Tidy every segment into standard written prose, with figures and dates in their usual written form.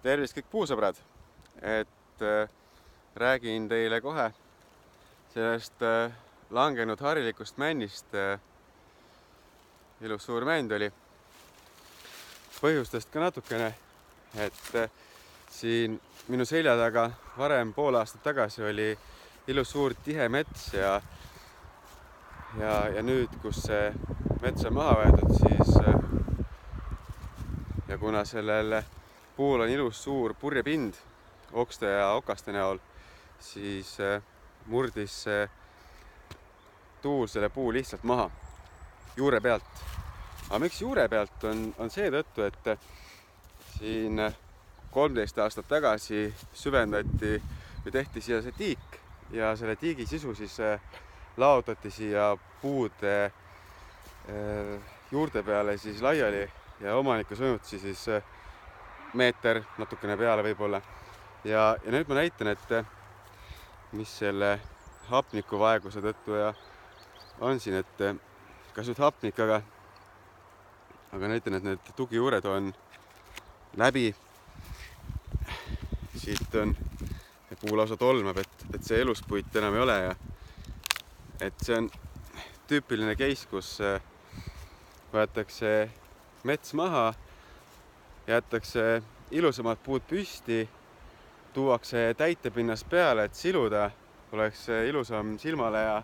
Tervist kõik puusõbrad, et räägin teile kohe sellest langenud harilikust männist. Ilus suur mänd oli. Põhjustest ka natukene, et siin minu selja taga varem pool aastat tagasi oli ilus suur tihe mets ja nüüd, kus see mets on maha võetud, siis ja kuna sellel puul on ilus suur purjepind okste ja okaste näol, siis murdis see tuul selle puu lihtsalt maha juure pealt. Aga miks juure pealt on seetõttu, et siin 13 aastat tagasi süvendati või tehti siia see tiik ja selle tiigi sisu siis laotati siia puude juurte peale siis laiali ja omaniku sõnutsi siis meeter natukene peale võib-olla. Ja nüüd ma näitan, et mis selle hapnikuvaeguse tõttu ja on siin, et kas nüüd hapnik, aga näitan, et need tugijuured on läbi. Siit on puu lausa tolmab, et see eluspuit enam ei ole ja et see on tüüpiline case, kus võetakse mets maha, jäetakse ilusamad puud püsti, tuuakse täitepinnas peale, et siluda, oleks ilusam silmale ja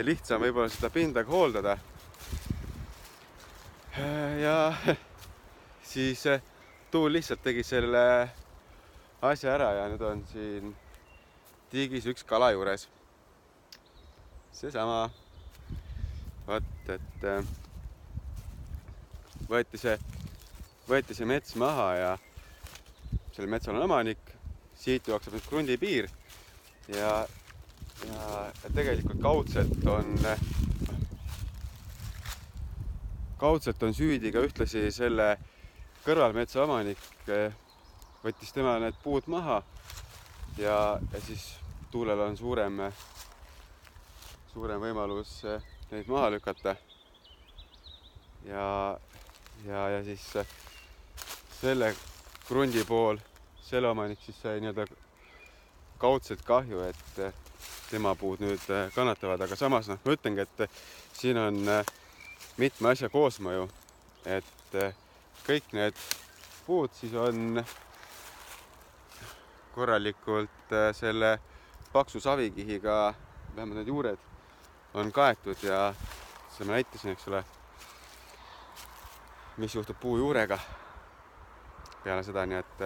lihtsam võib-olla seda pinda hooldada. Ja siis tuul lihtsalt tegi selle asja ära ja nüüd on siin tiigis üks kala juures. Seesama, et võeti see mets maha ja selle metsal on omanik, siit jookseb nüüd krundipiir ja tegelikult kaudselt on süüdi ka ühtlasi selle kõrvalmetsa omanik, võttis tema need puud maha ja siis tuulel on suurem võimalus neid maha lükata. Ja siis selle krundi pool, selle omanik siis sai nii-öelda kaudselt kahju, et tema puud nüüd kannatavad, aga samas ma ütlengi, et siin on mitme asja koosmõju, et kõik need puud siis on korralikult selle paksu savikihiga, vähemalt need juured on kaetud ja seda ma näitasin, eks ole, mis juhtub puu juurega peale seda, nii et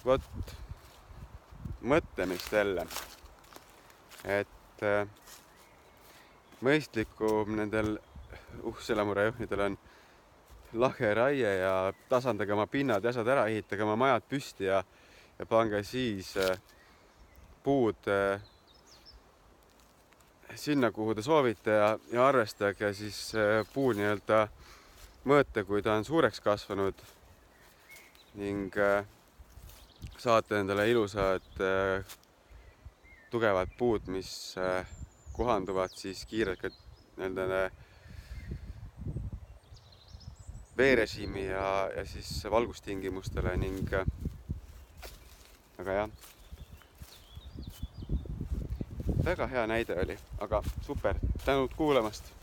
vot mõtlemist jälle, et mõistlikum nendel uhselamurajuhnidel on lage raie ja tasandage oma pinnad ja asjad ära, ehitage oma majad püsti ja pange siis puud sinna, kuhu te soovite ja arvestage siis puu nii-öelda mõõte, kui ta on suureks kasvanud ning saate endale ilusad tugevad puud, mis kohanduvad siis kiirelt ka nii-öelda veerežiimi ja siis valgustingimustele ning aga jah, väga hea näide oli, aga super, tänud kuulamast!